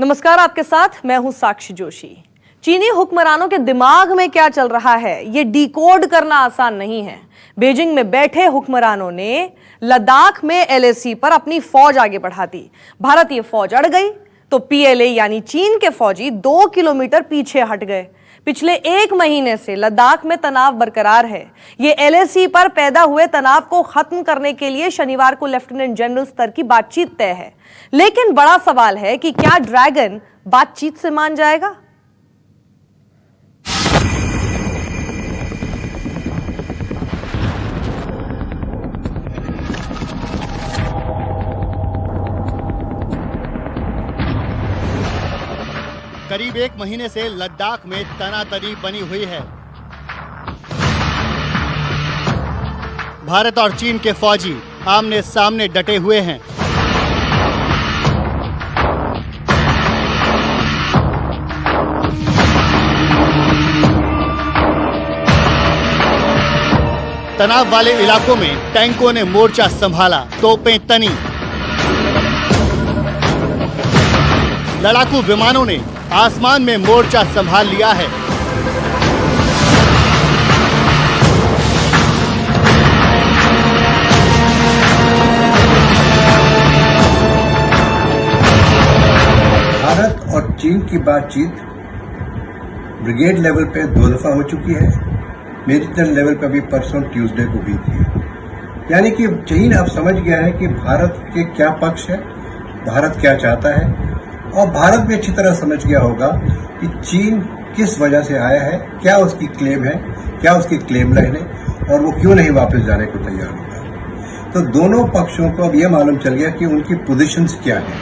नमस्कार, आपके साथ मैं हूं साक्षी जोशी। चीनी हुक्मरानों के दिमाग में क्या चल रहा है ये डिकोड करना आसान नहीं है। बीजिंग में बैठे हुक्मरानों ने लद्दाख में एलएसी पर अपनी फौज आगे बढ़ा दी। भारतीय फौज अड़ गई तो पीएलए यानी चीन के फौजी 2 किलोमीटर पीछे हट गए। पिछले 1 महीने से लद्दाख में तनाव बरकरार है। ये एलएसी पर पैदा हुए तनाव को खत्म करने के लिए शनिवार को लेफ्टिनेंट जनरल स्तर की बातचीत तय है। लेकिन बड़ा सवाल है कि क्या ड्रैगन बातचीत से मान जाएगा? करीब 1 महीने से लद्दाख में तनातनी बनी हुई है। भारत और चीन के फौजी आमने सामने डटे हुए हैं। तनाव वाले इलाकों में टैंकों ने मोर्चा संभाला, तोपें तनी। लड़ाकू विमानों ने आसमान में मोर्चा संभाल लिया है। भारत और चीन की बातचीत ब्रिगेड लेवल पे 2 दफा हो चुकी है। मेजर लेवल पे भी परसों ट्यूसडे को भी थी। यानी कि चीन अब समझ गया है कि भारत के क्या पक्ष है, भारत क्या चाहता है, और भारत भी अच्छी तरह समझ गया होगा कि चीन किस वजह से आया है, क्या उसकी क्लेम है, क्या उसकी क्लेम लाइन है, और वो क्यों नहीं वापस जाने को तैयार होगा। तो दोनों पक्षों को अब यह मालूम चल गया कि उनकी पोजीशंस क्या है।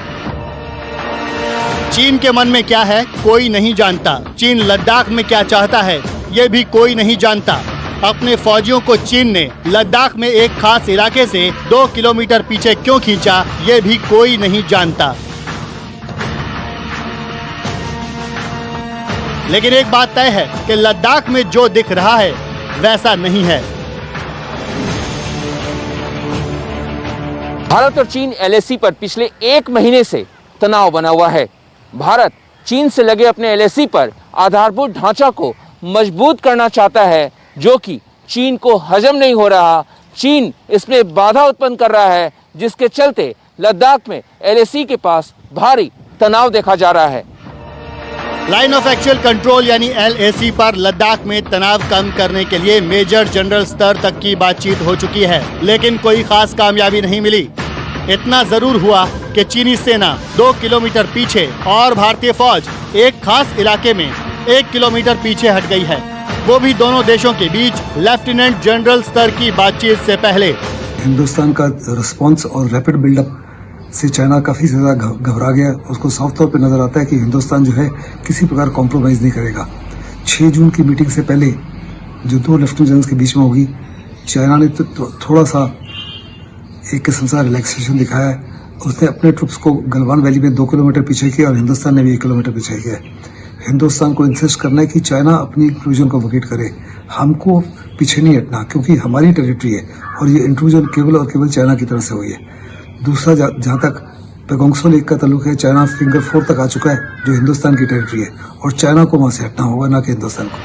चीन के मन में क्या है कोई नहीं जानता। चीन लद्दाख में क्या चाहता है ये भी कोई नहीं जानता। अपने फौजियों को चीन ने लद्दाख में एक खास इलाके से 2 किलोमीटर पीछे क्यों खींचा ये भी कोई नहीं जानता। लेकिन एक बात तय है कि लद्दाख में जो दिख रहा है वैसा नहीं है। भारत और चीन एलएसी पर पिछले 1 महीने से तनाव बना हुआ है। भारत चीन से लगे अपने एलएसी पर आधारभूत ढांचा को मजबूत करना चाहता है, जो कि चीन को हजम नहीं हो रहा। चीन इसमें बाधा उत्पन्न कर रहा है, जिसके चलते लद्दाख में एलएसी के पास भारी तनाव देखा जा रहा है। लाइन ऑफ एक्चुअल कंट्रोल यानी एलएसी पर लद्दाख में तनाव कम करने के लिए मेजर जनरल स्तर तक की बातचीत हो चुकी है, लेकिन कोई खास कामयाबी नहीं मिली। इतना जरूर हुआ कि चीनी सेना 2 किलोमीटर पीछे और भारतीय फौज एक खास इलाके में 1 किलोमीटर पीछे हट गई है, वो भी दोनों देशों के बीच लेफ्टिनेंट जनरल स्तर की बातचीत से पहले। हिंदुस्तान का रिस्पांस और रैपिड बिल्डअप से चाइना काफी ज्यादा घबरा गया। उसको साफ तौर पे नजर आता है कि हिंदुस्तान जो है किसी प्रकार कॉम्प्रोमाइज नहीं करेगा। 6 जून की मीटिंग से पहले जो 2 लेफ्टिनेंट जनरल्स के बीच में होगी, चाइना ने तो थोड़ा सा एक किस्म सा रिलैक्सेशन दिखाया है। उसने अपने ट्रुप्स को गलवान वैली में 2 किलोमीटर पीछे किया और हिंदुस्तान ने भी 1 किलोमीटर पीछे किया। हिंदुस्तान को इंसिस्ट करना है कि चाइना अपनी इंक्लूजन को वोकेट करे, हमको पीछे नहीं हटना, क्योंकि हमारी टेरिटरी है और ये इंक्लूजन केवल और केवल चाइना की तरफ से हुई है। दूसरा, जहाँ तक पेगोंगसो लेक का ताल्लुक है, चाइना फिंगर 4 तक आ चुका है, जो हिंदुस्तान की टेरिटरी है, और चाइना को वहां से हटना होगा, ना कि हिंदुस्तान को।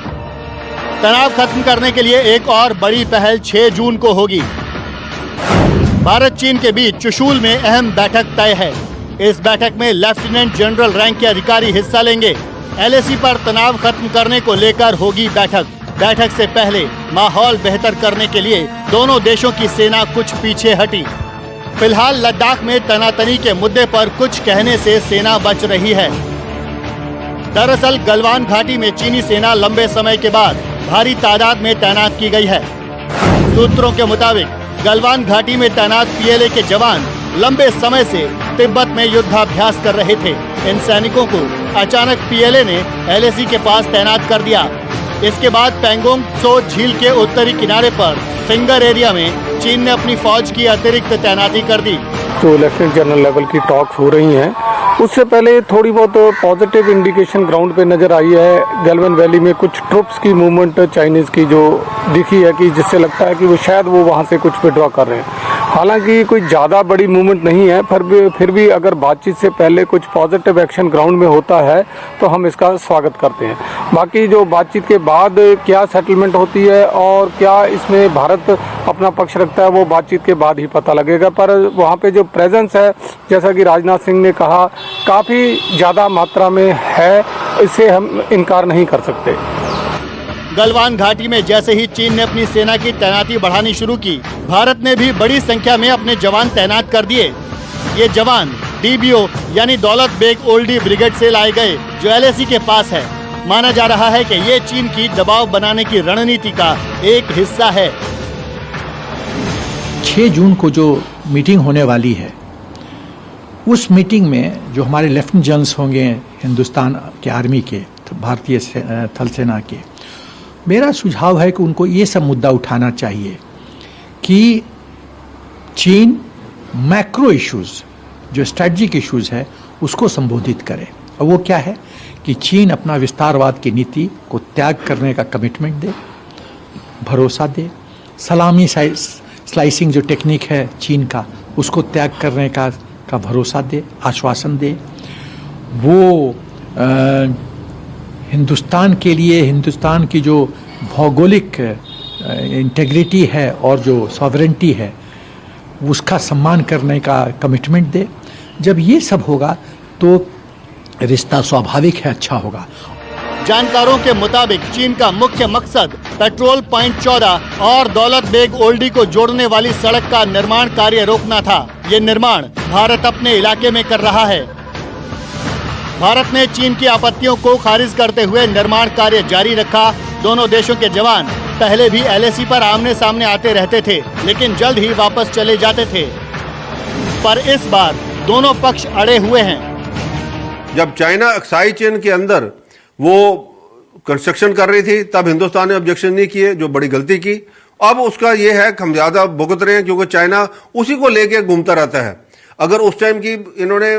तनाव खत्म करने के लिए एक और बड़ी पहल 6 जून को होगी। भारत चीन के बीच चुशूल में अहम बैठक तय है। इस बैठक में लेफ्टिनेंट जनरल रैंक के अधिकारी हिस्सा लेंगे। एलएसी पर तनाव खत्म करने को लेकर होगी बैठक। बैठक से पहले माहौल बेहतर करने के लिए दोनों देशों की सेना कुछ पीछे हटी। फिलहाल लद्दाख में तनातनी के मुद्दे पर कुछ कहने से सेना बच रही है। दरअसल गलवान घाटी में चीनी सेना लंबे समय के बाद भारी तादाद में तैनात की गई है। सूत्रों के मुताबिक गलवान घाटी में तैनात पीएलए के जवान लंबे समय से तिब्बत में युद्धाभ्यास कर रहे थे। इन सैनिकों को अचानक पीएलए ने एलएसी के पास तैनात कर दिया। इसके बाद पैंगोंग त्सो झील के उत्तरी किनारे पर फिंगर एरिया में चीन ने अपनी फौज की अतिरिक्त तैनाती कर दी। जो लेफ्टिनेंट जनरल लेवल की टॉक्स हो रही हैं, उससे पहले थोड़ी बहुत पॉजिटिव इंडिकेशन ग्राउंड पे नजर आई है। गलवान वैली में कुछ ट्रुप्स की मूवमेंट चाइनीज की जो दिखी है, कि जिससे लगता है कि वो शायद वो वहाँ से कुछ विड्रॉ कर रहे हैं। हालांकि कोई ज़्यादा बड़ी मूवमेंट नहीं है, फिर भी अगर बातचीत से पहले कुछ पॉजिटिव एक्शन ग्राउंड में होता है तो हम इसका स्वागत करते हैं। बाकी जो बातचीत के बाद क्या सेटलमेंट होती है और क्या इसमें भारत अपना पक्ष रखता है, वो बातचीत के बाद ही पता लगेगा। पर वहाँ पे जो प्रेजेंस है, जैसा कि राजनाथ सिंह ने कहा, काफ़ी ज़्यादा मात्रा में है, इससे हम इनकार नहीं कर सकते। गलवान घाटी में जैसे ही चीन ने अपनी सेना की तैनाती बढ़ानी शुरू की, भारत ने भी बड़ी संख्या में अपने जवान तैनात कर दिए। ये जवान DBO यानी दौलत बेग ओल्डी ब्रिगेड से लाए गए, जो LAC के पास है। माना जा रहा है कि ये चीन की दबाव बनाने की रणनीति का एक हिस्सा है। 6 जून को जो मीटिंग होने वाली है, उस मीटिंग में जो हमारे लेफ्टिनेंट जनरल्स होंगे हिंदुस्तान के आर्मी के, भारतीय थल सेना के, मेरा सुझाव है कि उनको ये सब मुद्दा उठाना चाहिए कि चीन मैक्रो इश्यूज़, जो स्ट्रेटजिक इश्यूज़ है, उसको संबोधित करे। और वो क्या है कि चीन अपना विस्तारवाद की नीति को त्याग करने का कमिटमेंट दे, भरोसा दे, सलामी स्लाइसिंग जो टेक्निक है चीन का, उसको त्याग करने का भरोसा दे, आश्वासन दे। वो हिंदुस्तान के लिए, हिंदुस्तान की जो भौगोलिक इंटेग्रिटी है और जो सॉवरेंटी है, उसका सम्मान करने का कमिटमेंट दे। जब ये सब होगा तो रिश्ता स्वाभाविक है, अच्छा होगा। जानकारों के मुताबिक चीन का मुख्य मकसद पेट्रोल पॉइंट 14 और दौलत बेग ओल्डी को जोड़ने वाली सड़क का निर्माण कार्य रोकना था। ये निर्माण भारत अपने इलाके में कर रहा है। भारत ने चीन की आपत्तियों को खारिज करते हुए निर्माण कार्य जारी रखा। दोनों देशों के जवान पहले भी LAC पर आमने सामने आते रहते थे, लेकिन जल्द ही वापस चले जाते थे। पर इस बार दोनों पक्ष अड़े हुए हैं। जब चाइना अक्साई चेन के अंदर वो कंस्ट्रक्शन कर रही थी, तब हिंदुस्तान ने ऑब्जेक्शन नहीं किए, जो बड़ी गलती की। अब उसका ये है कि हम ज्यादा भुगत रहे हैं, क्योंकि चाइना उसी को लेके घूमता रहता है। अगर उस टाइम की इन्होंने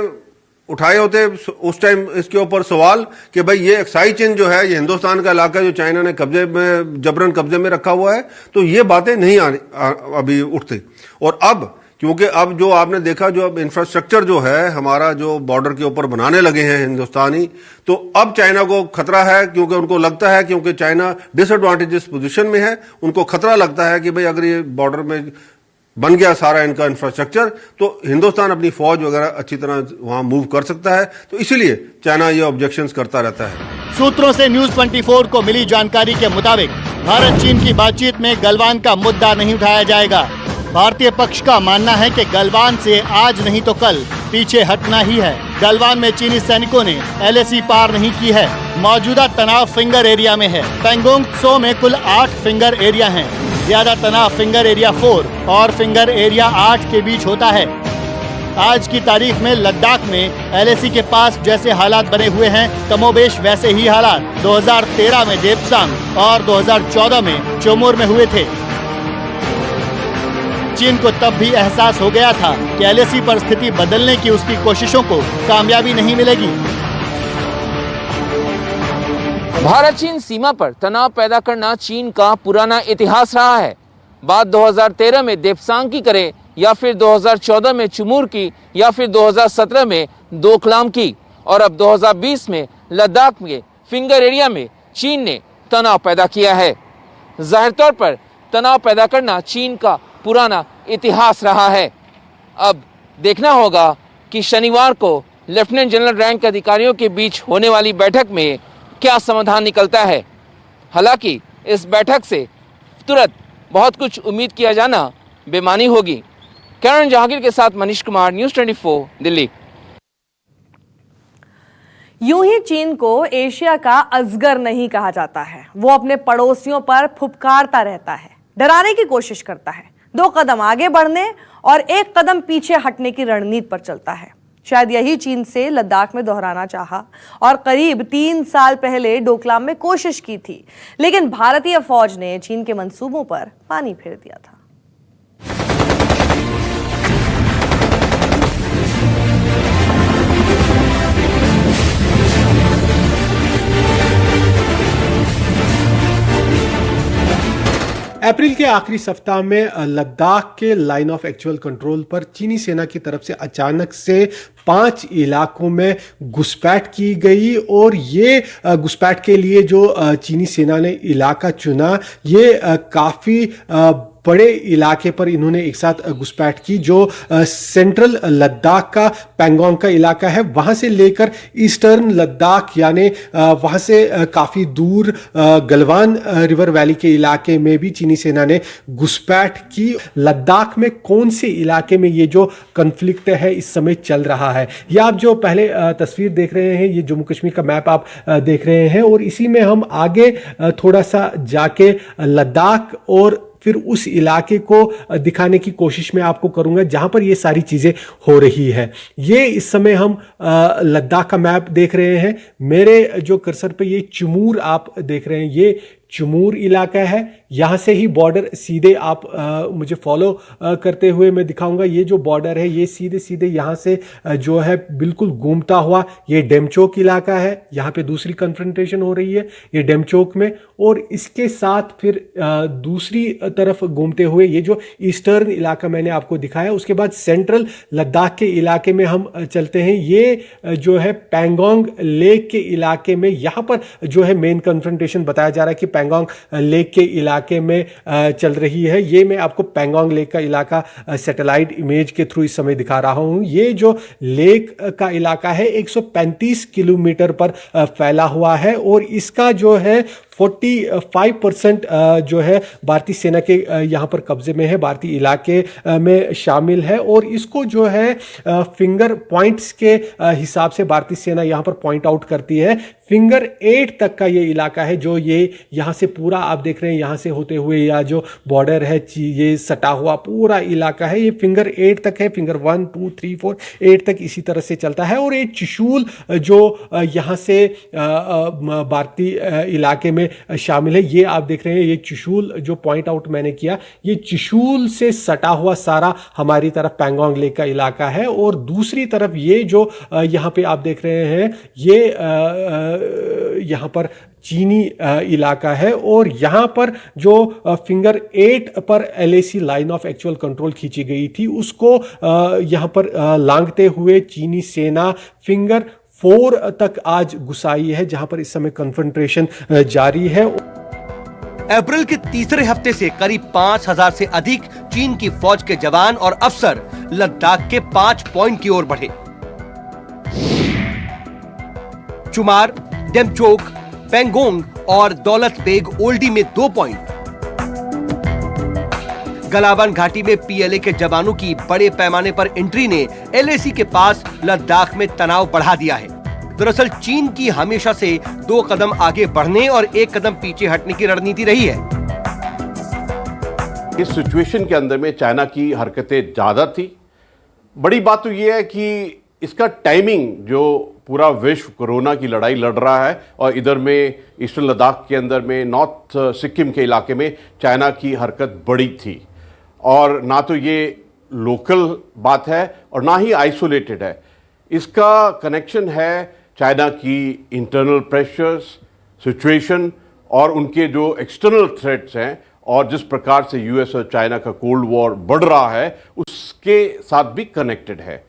उठाए होते उस टाइम इसके ऊपर सवाल कि भाई ये अक्साई चेन जो है, ये हिंदुस्तान का इलाका जो चाइना ने जबरन कब्जे में रखा हुआ है, तो ये बातें नहीं अभी उठती। और अब क्योंकि अब जो आपने देखा, जो अब इंफ्रास्ट्रक्चर जो है हमारा, जो बॉर्डर के ऊपर बनाने लगे हैं हिंदुस्तानी, तो अब चाइना को खतरा है, क्योंकि उनको लगता है, क्योंकि चाइना डिसएडवांटेजेस पोजीशन में है, उनको खतरा लगता है कि भाई अगर ये बॉर्डर में बन गया सारा इनका इंफ्रास्ट्रक्चर, तो हिंदुस्तान अपनी फौज वगैरह अच्छी तरह वहां मूव कर सकता है। तो इसीलिए चाइना ये ऑब्जेक्शंस करता रहता है। सूत्रों से न्यूज 24 को मिली जानकारी के मुताबिक भारत चीन की बातचीत में गलवान का मुद्दा नहीं उठाया जाएगा। भारतीय पक्ष का मानना है कि गलवान से आज नहीं तो कल पीछे हटना ही है। गलवान में चीनी सैनिकों ने LAC पार नहीं की है। मौजूदा तनाव फिंगर एरिया में है। पैंगोंग त्सो में कुल 8 फिंगर एरिया हैं। ज्यादा तनाव फिंगर एरिया 4 और फिंगर एरिया 8 के बीच होता है। आज की तारीख में लद्दाख में LAC के पास जैसे हालात बने हुए हैं, कमोबेश वैसे ही हालात 2013 में देपसांग और 2014 में चोमोर में हुए थे। चीन को तब भी एहसास हो गया था कि LAC पर स्थिति बदलने की उसकी कोशिशों को कामयाबी नहीं मिलेगी। भारत चीन सीमा पर तनाव पैदा करना चीन का पुराना इतिहास रहा है। बात 2013 में देपसांग की करें, या फिर 2014 में चुमूर की, या फिर 2017 में डोकलाम की, और अब 2020 में लद्दाख में फिंगर एरिया में चीन ने तनाव पैदा किया है। जाहिर तौर पर तनाव पैदा करना चीन का पुराना इतिहास रहा है। अब देखना होगा कि शनिवार को लेफ्टिनेंट जनरल रैंक के अधिकारियों के बीच होने वाली बैठक में क्या समाधान निकलता है। हालांकि इस बैठक से तुरंत बहुत कुछ उम्मीद किया जाना बेमानी होगी। करण जहांगीर के साथ मनीष कुमार, न्यूज़ 24 दिल्ली। यूं ही चीन को एशिया का अजगर नहीं कहा जाता है। वो अपने पड़ोसियों पर फुफकारता रहता है, डराने की कोशिश करता है, 2 कदम आगे बढ़ने और 1 कदम पीछे हटने की रणनीति पर चलता है। शायद यही चीन से लद्दाख में दोहराना चाहा और करीब 3 साल पहले डोकलाम में कोशिश की थी, लेकिन भारतीय फौज ने चीन के मंसूबों पर पानी फेर दिया था। अप्रैल के आखिरी सप्ताह में लद्दाख के लाइन ऑफ एक्चुअल कंट्रोल पर चीनी सेना की तरफ से अचानक से 5 इलाकों में घुसपैठ की गई और ये घुसपैठ के लिए जो चीनी सेना ने इलाका चुना, ये काफ़ी बड़े इलाके पर इन्होंने एक साथ घुसपैठ की। जो सेंट्रल लद्दाख का पैंगोंग का इलाका है, वहां से लेकर ईस्टर्न लद्दाख यानी वहां से काफ़ी दूर गलवान रिवर वैली के इलाके में भी चीनी सेना ने घुसपैठ की। लद्दाख में कौन से इलाके में ये जो कन्फ्लिक्ट है इस समय चल रहा है, ये आप जो पहले तस्वीर देख रहे हैं, ये जम्मू कश्मीर का मैप आप देख रहे हैं, और इसी में हम आगे थोड़ा सा जाके लद्दाख और फिर उस इलाके को दिखाने की कोशिश में आपको करूंगा जहां पर ये सारी चीजें हो रही है। ये इस समय हम लद्दाख का मैप देख रहे हैं। मेरे जो कर्सर पे ये चुमूर आप देख रहे हैं, ये चुमूर इलाका है। यहाँ से ही बॉर्डर सीधे आप मुझे फॉलो करते हुए मैं दिखाऊंगा। ये जो बॉर्डर है ये सीधे सीधे यहाँ से जो है बिल्कुल घूमता हुआ ये डेमचोक इलाका है। यहाँ पे दूसरी कन्फ्रंटेशन हो रही है ये डेमचोक में, और इसके साथ फिर दूसरी तरफ घूमते हुए ये जो ईस्टर्न इलाका मैंने आपको दिखाया, उसके बाद सेंट्रल लद्दाख के इलाके में हम चलते हैं। ये जो है पैंगोंग लेक के इलाके में, यहाँ पर जो है मेन कन्फ्रंटेशन बताया जा रहा है कि पैंगोंग लेक के इलाके में चल रही है। ये मैं आपको पैंगोंग लेक का इलाका सैटेलाइट इमेज के थ्रू इस समय दिखा रहा हूं। ये जो लेक का इलाका है 135 किलोमीटर पर फैला हुआ है, और इसका जो है 45% जो है भारतीय सेना के यहाँ पर कब्जे में है, भारतीय इलाके में शामिल है। और इसको जो है फिंगर पॉइंट्स के हिसाब से भारतीय सेना यहाँ पर पॉइंट आउट करती है। फिंगर 8 तक का ये इलाका है, जो ये यहाँ से पूरा आप देख रहे हैं, यहाँ से होते हुए या जो बॉर्डर है ये सटा हुआ पूरा इलाका है, ये फिंगर 8 तक है। फिंगर 1 2 3 4 8 तक इसी तरह से चलता है। और ये चुशूल जो यहाँ से भारतीय इलाके में शामिल है, ये आप देख रहे हैं, ये चुशूल जो पॉइंट आउट मैंने किया, ये चुशूल से सटा हुआ सारा हमारी तरफ पैंगोंग लेक का इलाका है। और दूसरी तरफ ये जो यहाँ पे आप देख रहे हैं, ये यहाँ पर चीनी इलाका है। और यहाँ पर जो फिंगर 8 पर LAC line of actual control खींची गई थी, उसको यहाँ पर लांघते हुए चीनी सेना फिंगर 4 तक आज घुसाई है, जहां पर इस समय कन्फ्रंटेशन जारी है। अप्रैल के तीसरे हफ्ते से करीब 5000 से अधिक चीन की फौज के जवान और अफसर लद्दाख के 5 पॉइंट की ओर बढ़े। चुमार, डेमचोक, पैंगोंग और दौलत बेग ओल्डी में 2 पॉइंट। गलावन घाटी में PLA के जवानों की बड़े पैमाने पर एंट्री ने LAC के पास लद्दाख में तनाव बढ़ा दिया है। दरअसल चीन की हमेशा से 2 कदम आगे बढ़ने और 1 कदम पीछे हटने की रणनीति रही है। इस सिचुएशन के अंदर में चाइना की हरकतें ज्यादा थी। बड़ी बात तो यह है कि इसका टाइमिंग, जो पूरा विश्व कोरोना की लड़ाई लड़ रहा है और इधर में ईस्टर्न लद्दाख के अंदर में नॉर्थ सिक्किम के इलाके में चाइना की हरकत बड़ी थी, और ना तो ये लोकल बात है और ना ही आइसोलेटेड है। इसका कनेक्शन है चाइना की इंटरनल प्रेशर्स, सिचुएशन और उनके जो एक्सटर्नल थ्रेट्स हैं, और जिस प्रकार से US और चाइना का कोल्ड वॉर बढ़ रहा है उसके साथ भी कनेक्टेड है।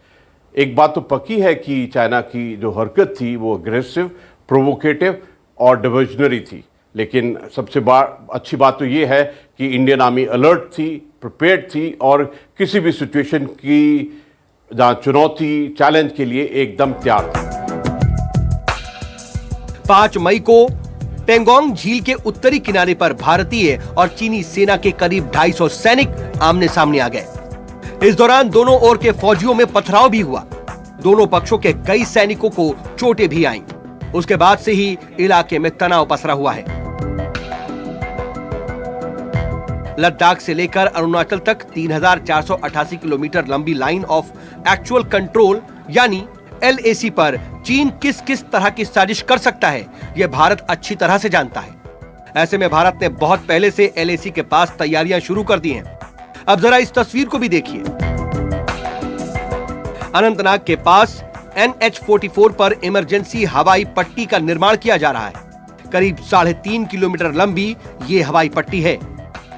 एक बात तो पक्की है कि चाइना की जो हरकत थी वो अग्रेसिव, प्रोवोकेटिव और डिविजनरी थी, लेकिन सबसे अच्छी बात तो ये है कि इंडियन आर्मी अलर्ट थी, प्रिपेयर्ड थी और किसी भी सिचुएशन की जहां चुनौती, चैलेंज के लिए एकदम तैयार थी। 5 मई को पैंगोंग झील के उत्तरी किनारे पर भारतीय और चीनी सेना के करीब 250 सैनिक आमने सामने आ गए। इस दौरान दोनों ओर के फौजियों में पथराव भी हुआ। दोनों पक्षों के कई सैनिकों को चोटें भी आईं। उसके बाद से ही इलाके में तनाव पसरा हुआ है। लद्दाख से लेकर अरुणाचल तक 3488 किलोमीटर लंबी लाइन ऑफ एक्चुअल कंट्रोल यानी LAC पर चीन किस किस तरह की साजिश कर सकता है, यह भारत अच्छी तरह से जानता है। ऐसे में भारत ने बहुत पहले से LAC के पास तैयारियां शुरू कर दी हैं। अब जरा इस तस्वीर को भी देखिए। अनंतनाग के पास NH-44 पर इमरजेंसी हवाई पट्टी का निर्माण किया जा रहा है। करीब 3.5 किलोमीटर लंबी ये हवाई पट्टी है।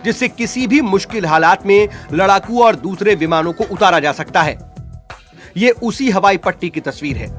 जिससे किसी भी मुश्किल हालात में लड़ाकू और दूसरे विमानों को उतारा जा सकता है। ये उसी हवाई पट्टी की तस्वीर है।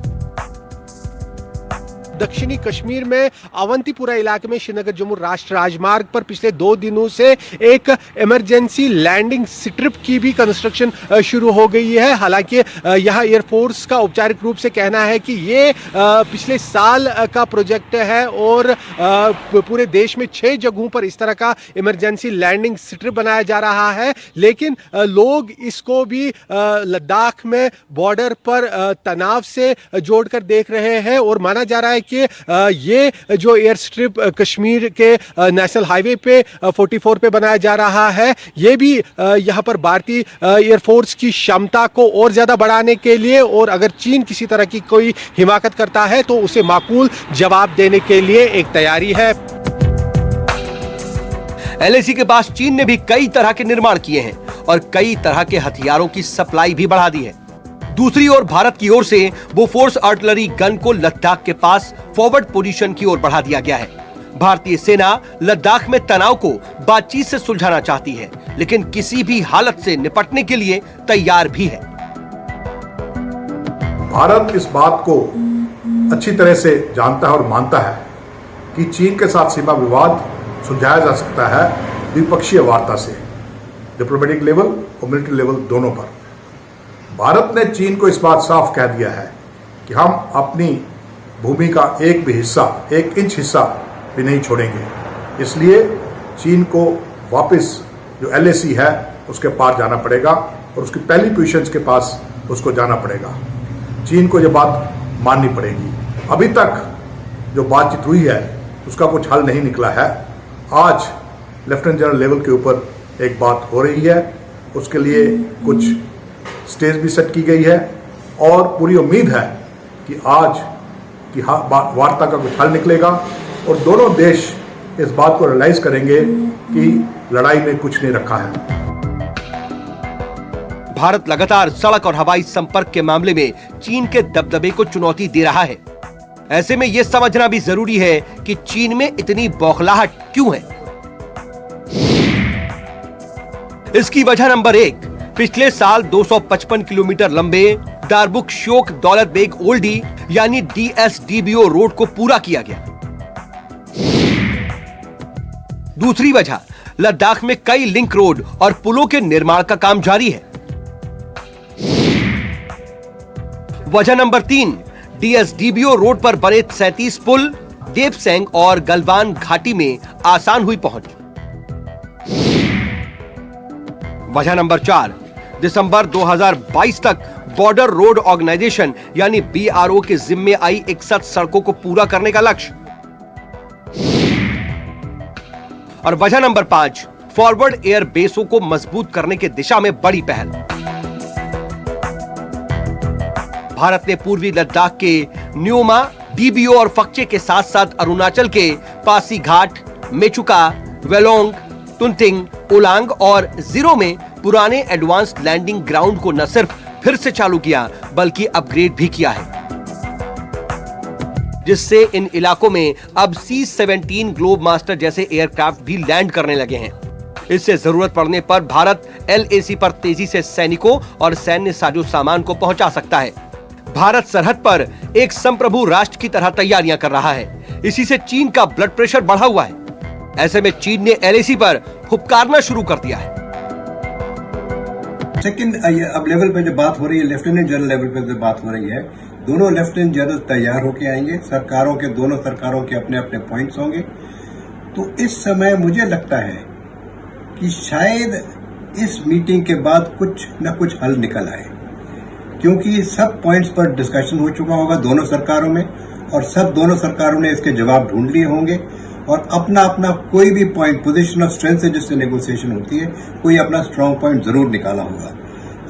दक्षिणी कश्मीर में अवंतीपुरा इलाके में श्रीनगर जम्मू राष्ट्रीय राजमार्ग पर पिछले 2 दिनों से एक इमरजेंसी लैंडिंग स्ट्रिप की भी कंस्ट्रक्शन शुरू हो गई है। हालांकि यहां एयरफोर्स का औपचारिक रूप से कहना है कि ये पिछले साल का प्रोजेक्ट है और पूरे देश में 6 जगहों पर इस तरह का इमरजेंसी लैंडिंग स्ट्रिप बनाया जा रहा है। लेकिन लोग इसको भी लद्दाख में बॉर्डर पर तनाव से जोड़कर देख रहे हैं और माना जा रहा है कि ये जो एयर स्ट्रिप कश्मीर के नेशनल हाईवे पे 44 पे बनाया जा रहा है, ये भी यहां पर भारतीय एयरफोर्स की क्षमता को और ज्यादा बढ़ाने के लिए और अगर चीन किसी तरह की कोई हिमाकत करता है तो उसे माकूल जवाब देने के लिए एक तैयारी है। LAC के पास चीन ने भी कई तरह के निर्माण किए हैं और कई तरह के हथियारों की सप्लाई भी बढ़ा दी है। दूसरी ओर भारत की ओर से बोफोर्स आर्टिलरी गन को लद्दाख के पास फॉरवर्ड पोजीशन की ओर बढ़ा दिया गया है। भारतीय सेना लद्दाख में तनाव को बातचीत से सुलझाना चाहती है, लेकिन किसी भी हालत से निपटने के लिए तैयार भी है। भारत इस बात को अच्छी तरह से जानता है और मानता है कि चीन के साथ सीमा विवाद सुलझाया जा सकता है द्विपक्षीय वार्ता से, डिप्लोमेटिक लेवल और मिलिट्री लेवल दोनों पर। भारत ने चीन को इस बात साफ कह दिया है कि हम अपनी भूमि का एक भी हिस्सा, 1 इंच हिस्सा भी नहीं छोड़ेंगे। इसलिए चीन को वापस जो LAC है उसके पार जाना पड़ेगा और उसकी पहली पोजीशंस के पास उसको जाना पड़ेगा। चीन को ये बात माननी पड़ेगी। अभी तक जो बातचीत हुई है उसका कुछ हल नहीं निकला है। आज लेफ्टिनेंट जनरल लेवल के ऊपर एक बात हो रही है, उसके लिए कुछ स्टेज भी सेट की गई है और पूरी उम्मीद है कि आज की वार्ता का कुछ हल निकलेगा और दोनों देश इस बात को रियलाइज करेंगे कि लड़ाई में कुछ नहीं रखा है। भारत लगातार सड़क और हवाई संपर्क के मामले में चीन के दबदबे को चुनौती दे रहा है। ऐसे में यह समझना भी जरूरी है कि चीन में इतनी बौखलाहट क्यों है। इसकी वजह नंबर 1, पिछले साल 255 किलोमीटर लंबे दारबुक शोक दौलत बेग ओल्डी यानी DSDBO रोड को पूरा किया गया। दूसरी वजह, लद्दाख में कई लिंक रोड और पुलों के निर्माण का काम जारी है। वजह नंबर 3, DSDBO रोड पर बने 37 पुल देपसेंग और गलवान घाटी में आसान हुई पहुंच। वजह नंबर 4, दिसंबर 2022 तक बॉर्डर रोड ऑर्गेनाइजेशन यानी BRO के जिम्मे आई 61 सड़कों को पूरा करने का लक्ष्य। और वजह नंबर 5, फॉरवर्ड एयर बेसों को मजबूत करने की दिशा में बड़ी पहल। भारत ने पूर्वी लद्दाख के न्योमा, DBO और फक्चे के साथ साथ अरुणाचल के पासीघाट, मेचुका, वेलोंग, तुंतिंग, ओलांग और जीरो में पुराने एडवांस्ड लैंडिंग ग्राउंड को न सिर्फ फिर से चालू किया बल्कि अपग्रेड भी किया है, जिससे इन इलाकों में अब C-17 ग्लोब मास्टर जैसे एयरक्राफ्ट भी लैंड करने लगे हैं। इससे जरूरत पड़ने पर भारत LAC पर तेजी से सैनिकों और सैन्य साजो सामान को पहुंचा सकता है। भारत सरहद पर एक संप्रभु राष्ट्र की तरह तैयारियां कर रहा है। इसी से चीन का ब्लड प्रेशर बढ़ा हुआ है। ऐसे में चीन ने LAC पर फुफकारना शुरू कर दिया है। सेकंड, अब लेवल पे जो बात हो रही है, लेफ्टिनेंट जनरल लेवल पे जो बात हो रही है, दोनों लेफ्टिनेंट जनरल तैयार होके आएंगे। दोनों सरकारों के अपने अपने पॉइंट्स होंगे। तो इस समय मुझे लगता है कि शायद इस मीटिंग के बाद कुछ न कुछ हल निकल आए, क्योंकि सब पॉइंट्स पर डिस्कशन हो चुका होगा दोनों सरकारों में और दोनों सरकारों ने इसके जवाब ढूंढ लिए होंगे और अपना अपना कोई भी पॉइंट, पोजीशन ऑफ स्ट्रेंथ से जिससे नेगोशिएशन होती है, कोई अपना स्ट्रांग पॉइंट जरूर निकाला होगा।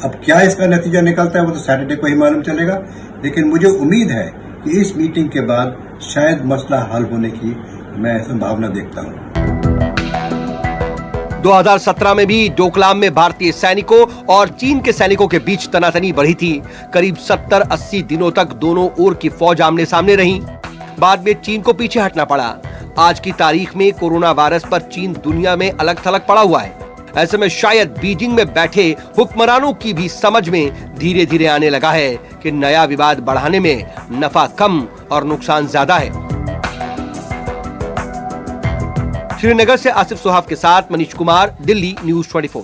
अब क्या इसका नतीजा निकलता है वो तो सैटरडे को ही मालूम चलेगा, लेकिन मुझे उम्मीद है कि इस मीटिंग के बाद शायद मसला हल होने की मैं संभावना देखता हूं। 2017 में भी डोकलाम में भारतीय सैनिकों और चीन के सैनिकों के बीच तनातनी बढ़ी थी। करीब 70-80 दिनों तक दोनों ओर की फौज आमने सामने रही। बाद में चीन को पीछे हटना पड़ा। आज की तारीख में कोरोना वायरस पर चीन दुनिया में अलग थलग पड़ा हुआ है। ऐसे में शायद बीजिंग में बैठे हुक्मरानों की भी समझ में धीरे धीरे आने लगा है कि नया विवाद बढ़ाने में नफा कम और नुकसान ज्यादा है। श्रीनगर से आसिफ सुहाब के साथ मनीष कुमार, दिल्ली न्यूज़ 24।